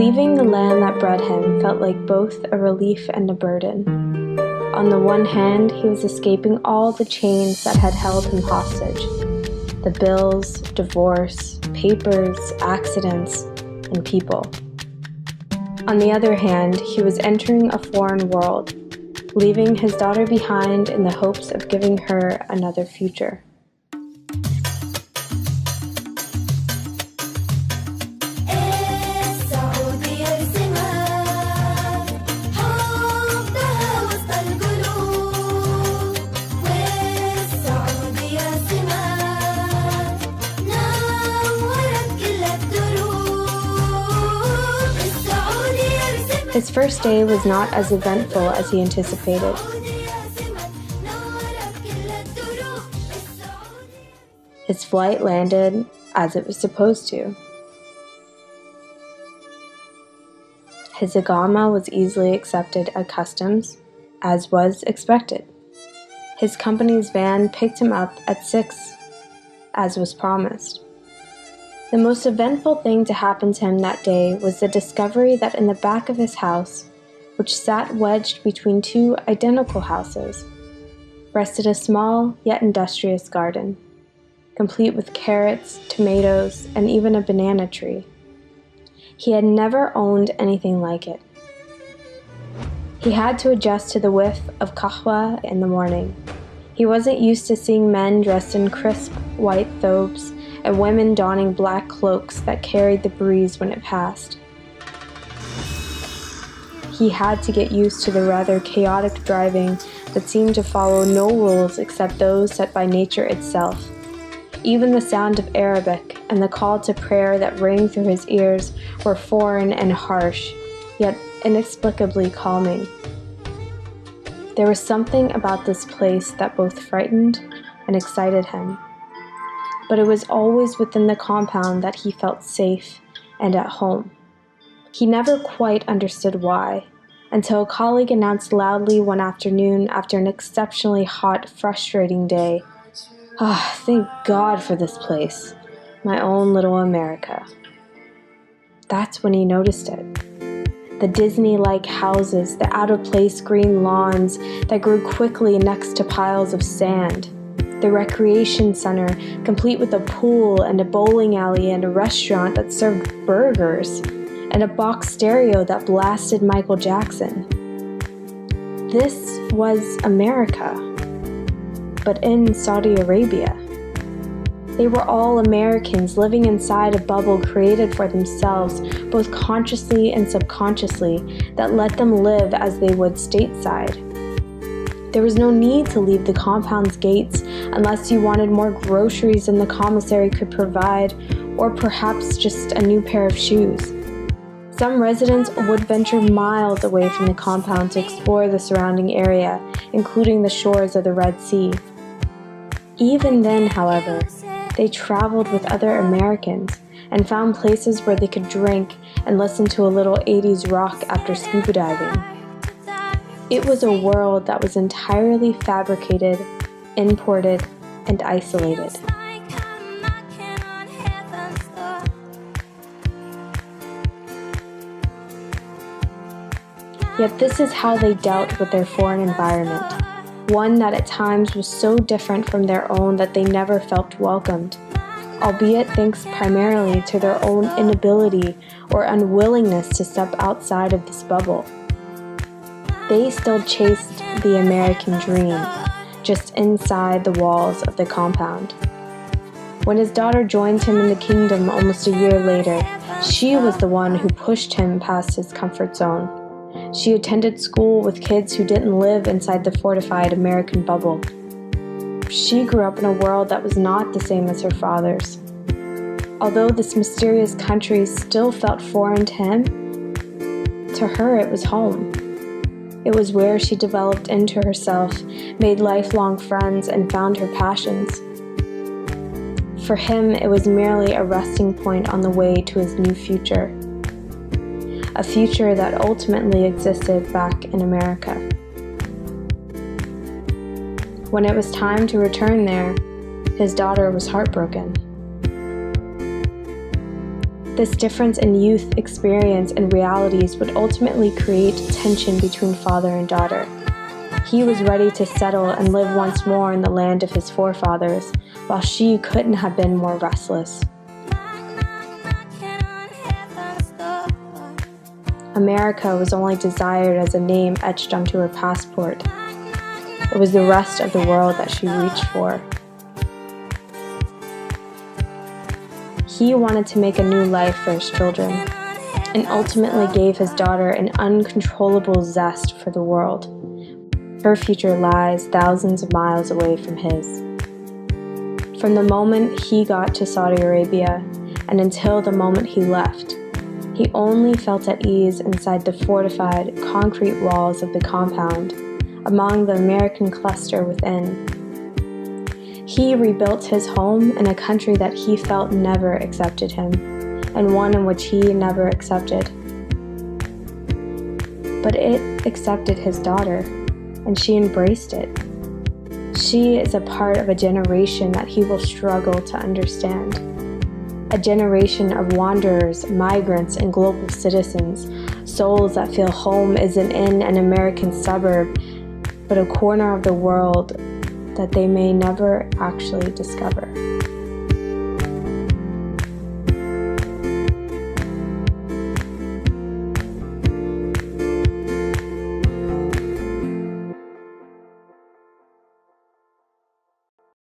Leaving the land that bred him felt like both a relief and a burden. On the one hand, he was escaping all the chains that had held him hostage. The bills, divorce, papers, accidents, and people. On the other hand, he was entering a foreign world, leaving his daughter behind in the hopes of giving her another future. His first day was not as eventful as he anticipated. His flight landed as it was supposed to. His Iqama was easily accepted at customs, as was expected. His company's van picked him up at 6, as was promised. The most eventful thing to happen to him that day was the discovery that in the back of his house, which sat wedged between two identical houses, rested a small yet industrious garden, complete with carrots, tomatoes, and even a banana tree. He had never owned anything like it. He had to adjust to the whiff of kahwa in the morning. He wasn't used to seeing men dressed in crisp white thobes and women donning black cloaks that carried the breeze when it passed. He had to get used to the rather chaotic driving that seemed to follow no rules except those set by nature itself. Even the sound of Arabic and the call to prayer that rang through his ears were foreign and harsh, yet inexplicably calming. There was something about this place that both frightened and excited him. But it was always within the compound that he felt safe and at home. He never quite understood why, until a colleague announced loudly one afternoon after an exceptionally hot, frustrating day, thank God for this place, my own little America." That's when he noticed it. The Disney-like houses, the out-of-place green lawns that grew quickly next to piles of sand, the recreation center, complete with a pool and a bowling alley and a restaurant that served burgers, and a box stereo that blasted Michael Jackson. This was America, but in Saudi Arabia. They were all Americans living inside a bubble created for themselves, both consciously and subconsciously, that let them live as they would stateside. There was no need to leave the compound's gates unless you wanted more groceries than the commissary could provide, or perhaps just a new pair of shoes. Some residents would venture miles away from the compound to explore the surrounding area, including the shores of the Red Sea. Even then, however, they traveled with other Americans and found places where they could drink and listen to a little 80s rock after scuba diving. It was a world that was entirely fabricated, imported, and isolated. Yet this is how they dealt with their foreign environment, one that at times was so different from their own that they never felt welcomed, albeit thanks primarily to their own inability or unwillingness to step outside of this bubble. They still chased the American dream, just inside the walls of the compound. When his daughter joined him in the kingdom almost a year later, she was the one who pushed him past his comfort zone. She attended school with kids who didn't live inside the fortified American bubble. She grew up in a world that was not the same as her father's. Although this mysterious country still felt foreign to him, to her it was home. It was where she developed into herself, made lifelong friends, and found her passions. For him, it was merely a resting point on the way to his new future. A future that ultimately existed back in America. When it was time to return there, his daughter was heartbroken. This difference in youth experience and realities would ultimately create tension between father and daughter. He was ready to settle and live once more in the land of his forefathers, while she couldn't have been more restless. America was only desired as a name etched onto her passport. It was the rest of the world that she reached for. He wanted to make a new life for his children, and ultimately gave his daughter an uncontrollable zest for the world. Her future lies thousands of miles away from his. From the moment he got to Saudi Arabia and until the moment he left, he only felt at ease inside the fortified concrete walls of the compound, among the American cluster within. He rebuilt his home in a country that he felt never accepted him, and one in which he never accepted. But it accepted his daughter, and she embraced it. She is a part of a generation that he will struggle to understand. A generation of wanderers, migrants, and global citizens, souls that feel home isn't in an American suburb, but a corner of the world that they may never actually discover.